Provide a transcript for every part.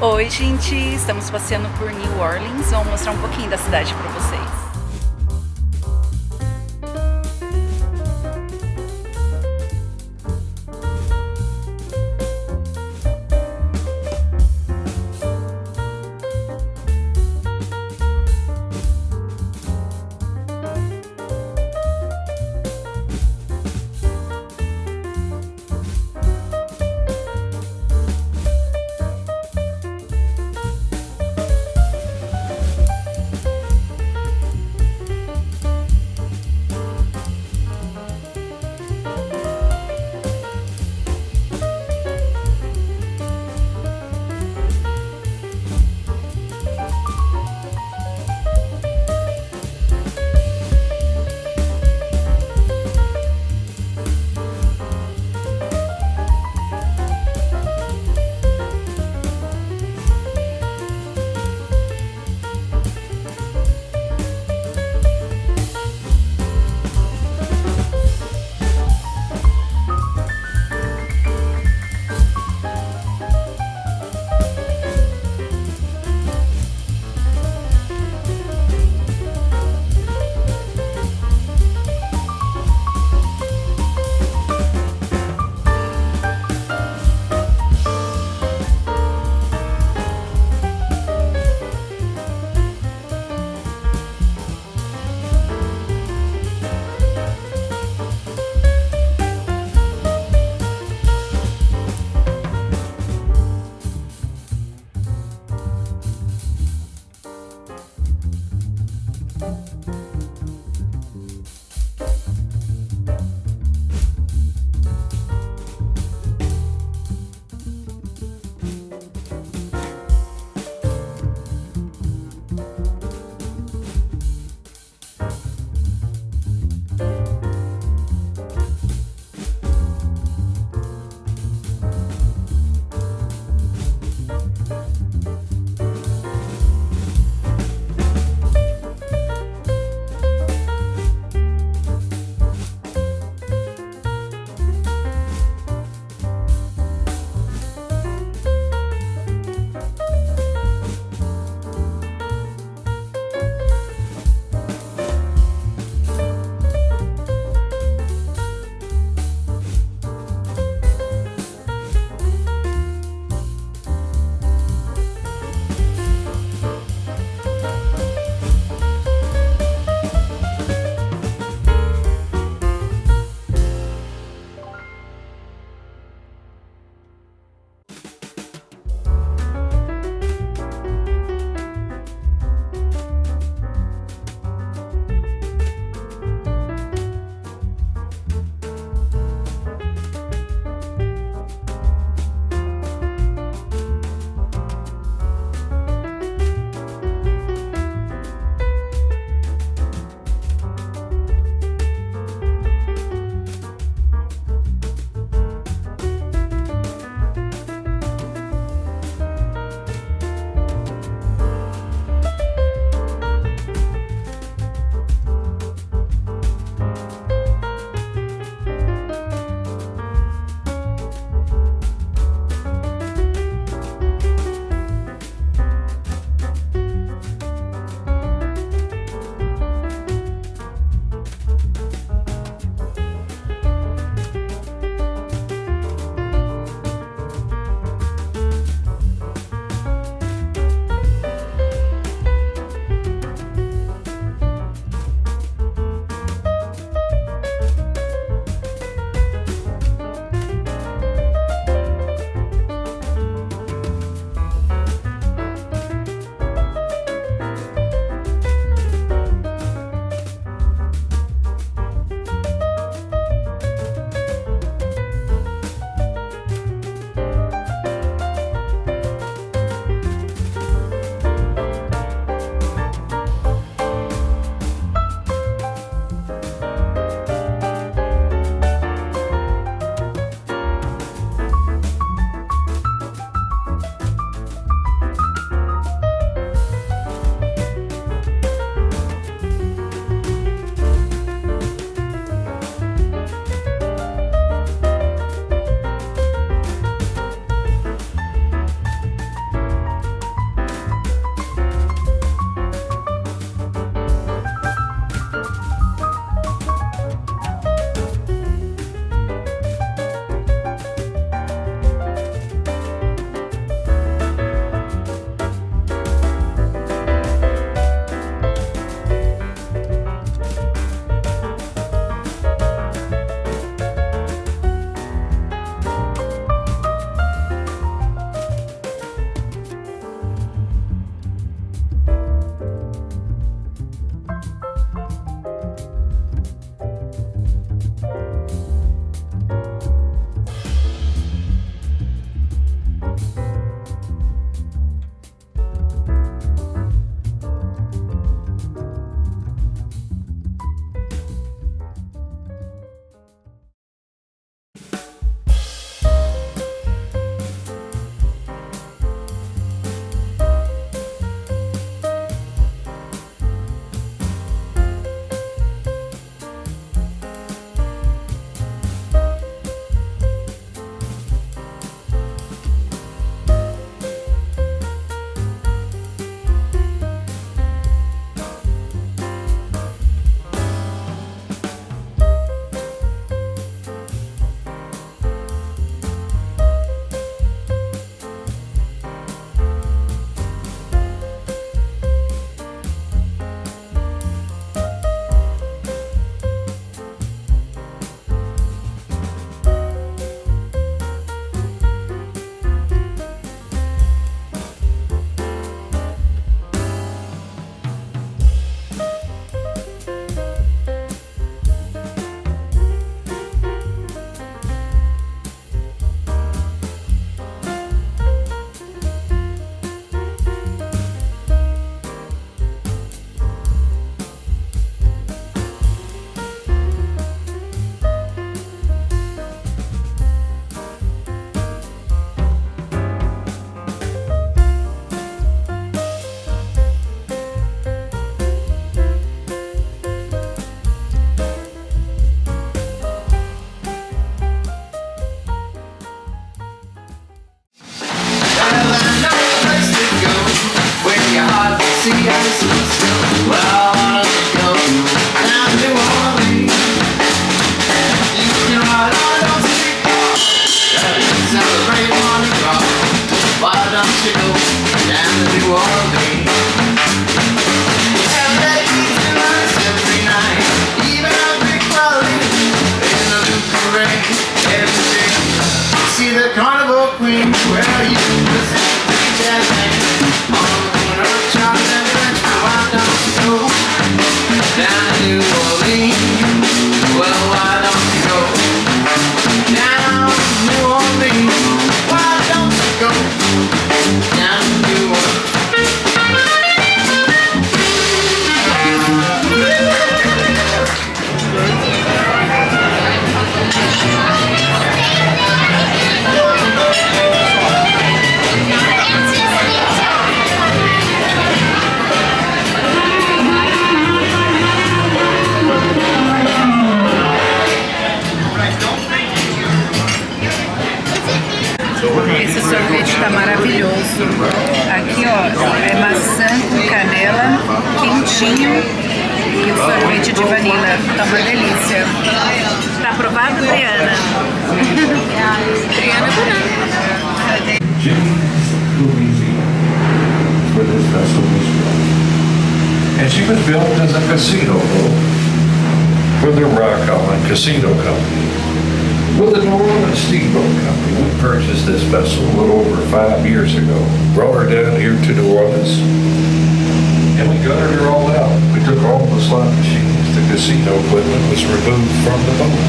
Oi, gente, estamos passeando por New Orleans. Vamos mostrar um pouquinho da cidade para vocês. celebrate Mardi Gras. Why don't you go down to New Orleans? Have that easy lunch every night, even a big party in the new parade. Every day, see the Carnival Queen, where you listen to the jazz band on the corner of Charles and French. Why don't you go down to New Orleans? Well, why don't you go down to New Orleans? Why don't you go down to New Orleans? Esse sorvete tá maravilhoso. Aqui, ó, é maçã com canela, quentinho. E o sorvete de vanila. Tá uma delícia. Tá aprovado, Briana? Briana Banana. Where this vessel was built. And she was built as a casino boat for the Rock Island Casino Company. With the New Orleans Steamboat Company, we purchased this vessel a little over 5 years ago. Brought her down here to New Orleans, and we gutted her all out. We took all the slot machines, the casino equipment was removed from the boat.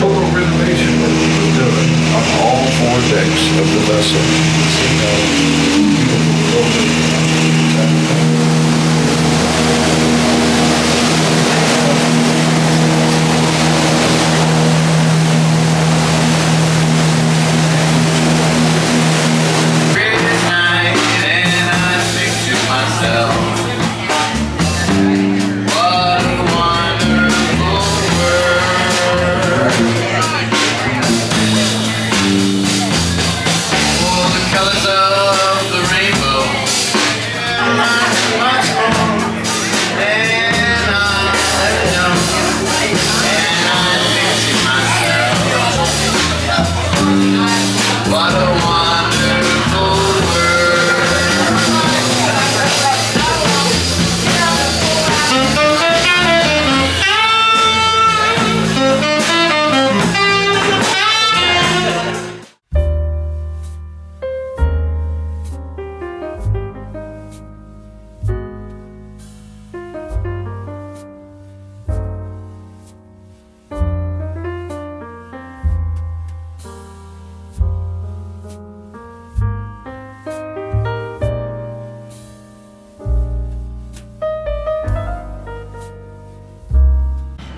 Total renovation work was done on all 4 decks of the vessel. Casino, beautiful building.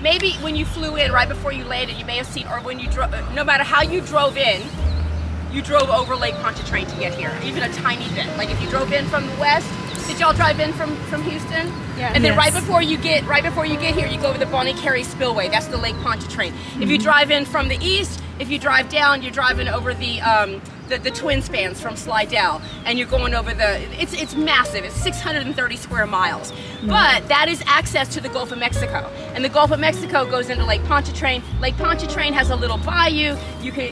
Maybe when you flew in, right before you landed, you may have seen, or when you drove, no matter how you drove in, you drove over Lake Pontchartrain to get here, even a tiny bit. Like if you drove in from the west, did y'all drive in from Houston? Yeah. And then right before you get here, you go over the Bonnet Carré Spillway. That's the Lake Pontchartrain. If you drive in from the east, if you drive down, you're driving over the twin spans from Slidell, and you're going over it's massive. It's 630 square miles. But that is access to the Gulf of Mexico, and the Gulf of Mexico goes into Lake Pontchartrain. Lake Pontchartrain has a little bayou.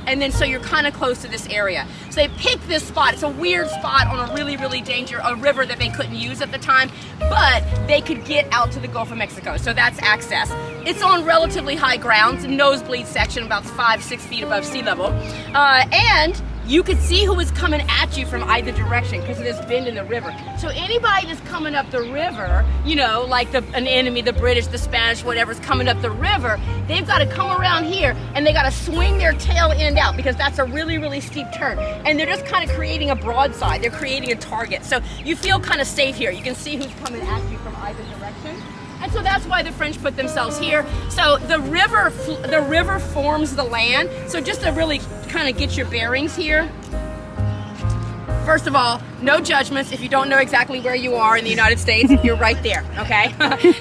And then so you're kind of close to this area. So they picked this spot. It's a weird spot on a really dangerous river that they couldn't use at the time, but they could get out to the Gulf of Mexico. So that's access. It's on relatively high ground, it's a nosebleed section, about 5-6 feet above sea level, and you could see who was coming at you from either direction because of this bend in the river. So anybody that's coming up the river, you know, like an enemy, the British, the Spanish, whatever's coming up the river, they've got to come around here and they got to swing their tail end out because that's a really steep turn. And they're just kind of creating a broadside. They're creating a target. So you feel kind of safe here. You can see who's coming at you from either direction. And so that's why the French put themselves here. So the river forms the land. So just to really kind of get your bearings here. First of all, no judgments if you don't know exactly where you are in the United States. You're right there, okay?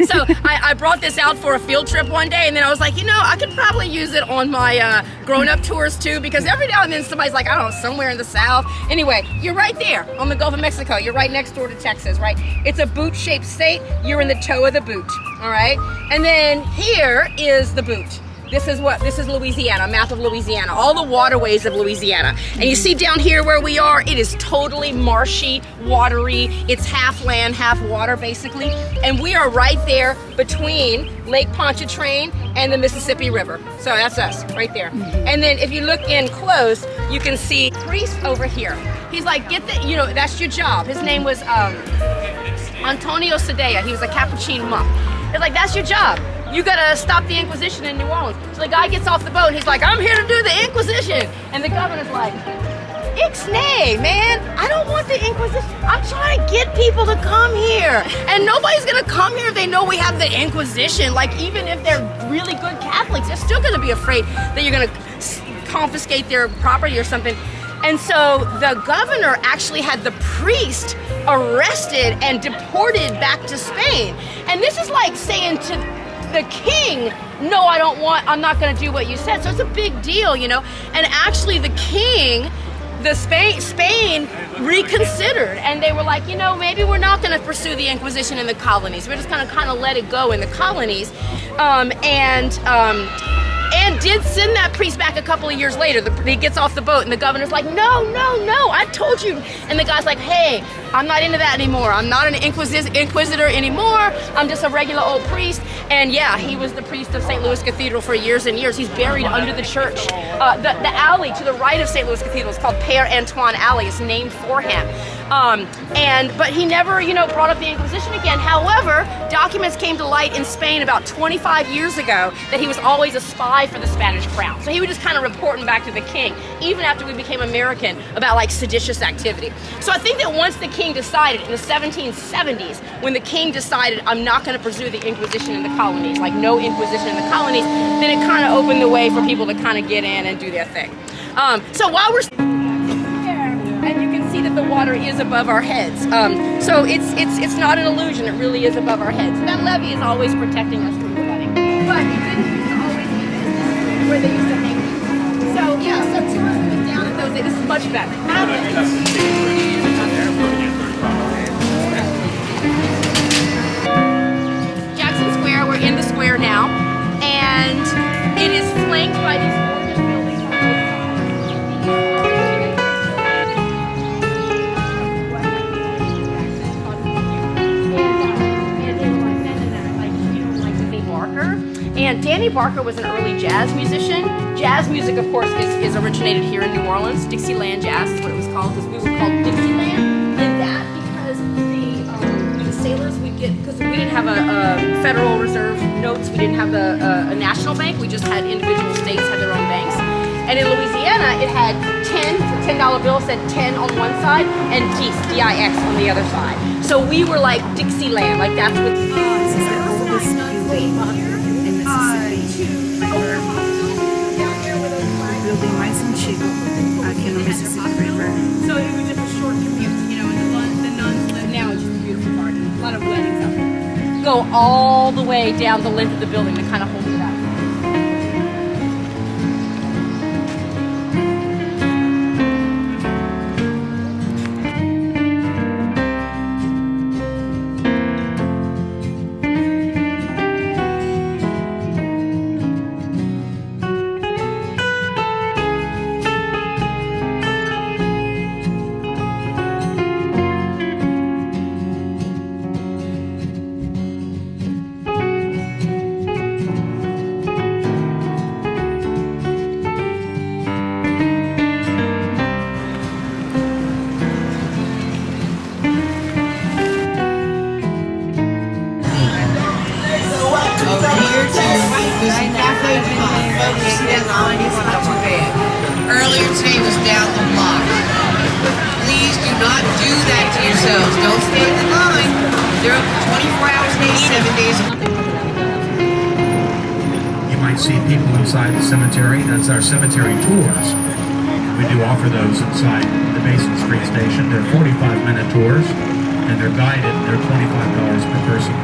So I brought this out for a field trip one day, and then I was like, you know, I could probably use it on my grown-up tours too, because every now and then somebody's like, I don't know, somewhere in the South. Anyway, you're right there on the Gulf of Mexico. You're right next door to Texas, right? It's a boot-shaped state. You're in the toe of the boot, all right? And then here is the boot. This is Louisiana, a map of Louisiana, all the waterways of Louisiana. And you see down here where we are, it is totally marshy, watery. It's half land, half water, basically. And we are right there between Lake Pontchartrain and the Mississippi River. So that's us, right there. And then if you look in close, you can see a priest over here. He's like, that's your job. His name was Antonio Sedea. He was a Capuchin monk. It's like, that's your job. You gotta stop the Inquisition in New Orleans. So the guy gets off the boat and he's like, I'm here to do the Inquisition. And the governor's like, Ixnay, man, I don't want the Inquisition. I'm trying to get people to come here. And nobody's gonna come here if they know we have the Inquisition. Like, even if they're really good Catholics, they're still gonna be afraid that you're gonna confiscate their property or something. And so the governor actually had the priest arrested and deported back to Spain. And this is like saying to the king, no, I'm not gonna do what you said. So it's a big deal, And actually the king, Spain reconsidered, and they were like, maybe we're not gonna pursue the Inquisition in the colonies. We're just gonna kind of let it go in the colonies. And did send that priest back a couple of years later. He gets off the boat and the governor's like, no, I told you. And the guy's like, hey, I'm not into that anymore. I'm not an inquisitor anymore. I'm just a regular old priest. And yeah, he was the priest of St. Louis Cathedral for years and years. He's buried under the church. The alley to the right of St. Louis Cathedral is called Père Antoine Alley. It's named for him. But he never, brought up the Inquisition again. However, documents came to light in Spain about 25 years ago that he was always a spy for the Spanish crown. So he would just kind of reporting back to the king, even after we became American, about like seditious activity. So I think that once the king decided in the 1770s, when the king decided, I'm not going to pursue the Inquisition in the colonies, like no Inquisition in the colonies, then it kind of opened the way for people to kind of get in and do their thing. So while we're and you can see that the water is above our heads. So it's not an illusion, it really is above our heads. That levee is always protecting us from flooding. But it didn't used to always be this where they used to hang people. So yeah, so tourism was down at those days. This is much better. Jackson Square, we're in the square now, and it is flanked by these gorgeous buildings on both sides. And Danny Barker was an early jazz musician. Jazz music, of course, is originated here in New Orleans. Dixieland jazz is what it was called, because we were called Dixieland. And that because the sailors would get, because we didn't have a Federal Reserve notes, we didn't have a national bank, we just had individual states had their own banks. And in Louisiana, it had 10 $10 bill said 10 on one side and Dix, D-I-X on the other side. So we were like Dixieland, like that's what. This is the oldest building in Mississippi. O building mais antigo aqui no Mississippi River. So it was just a short commute, and the nuns live now. It's just a beautiful garden. A lot of weddings out there. Go all the way down the length of the building to kind of hold it up. Earlier today was down the block. Please do not do that to yourselves. Don't stay in the line. They're open 24 hours a day, 7 days a week. You might see people inside the cemetery. That's our cemetery tours. We do offer those inside the Mason Street station. They're 45-minute tours, and they're guided. They're $25 per person.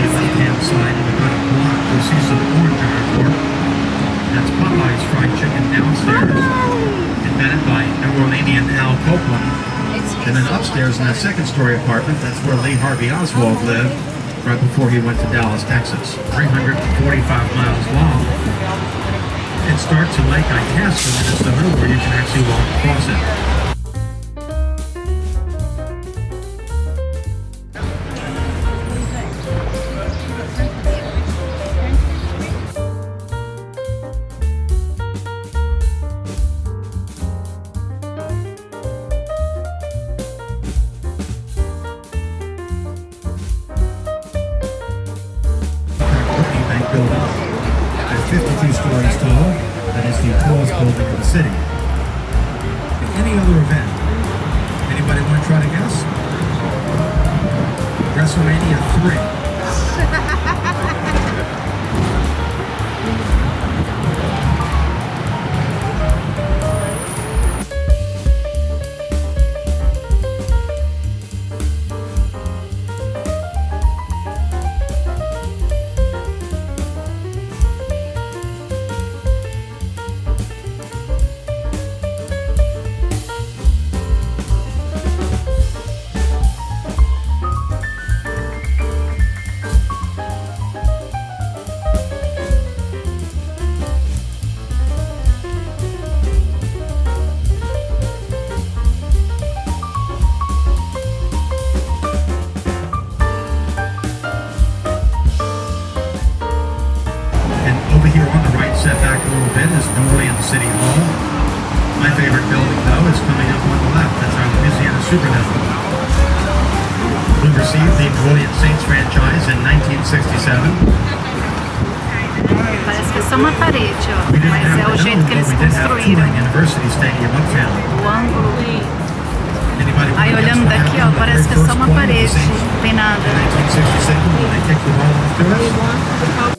Left-hand side of the block, you'll see some orange artwork. That's New Orleanian Al Copeland. And then upstairs in that second-story apartment, that's where Lee Harvey Oswald lived right before he went to Dallas, Texas. 345 miles long. It starts in Lake Itasca, Minnesota, where you can actually walk across it. Building. It's 52 stories tall. That is the tallest building in the city. Any other event? Anybody want to try to guess? WrestleMania 3. Set back a little bit is New Orleans City Hall. My favorite building, though, is coming up on the left. That's our Louisiana Superdome. We received the New Orleans Saints franchise in 1967. Parece que é só uma parede, ó. We didn't Mas have é o the jeito dome, que but eles we did have construíram. Tulane University Stadium uptown. O ângulo. Anybody Aí wanna guess olhando what daqui, ó, happened on the parece que é very só uma first play of the parede. Saints Não tem nada. in 1967 when they kicked the ball off to us?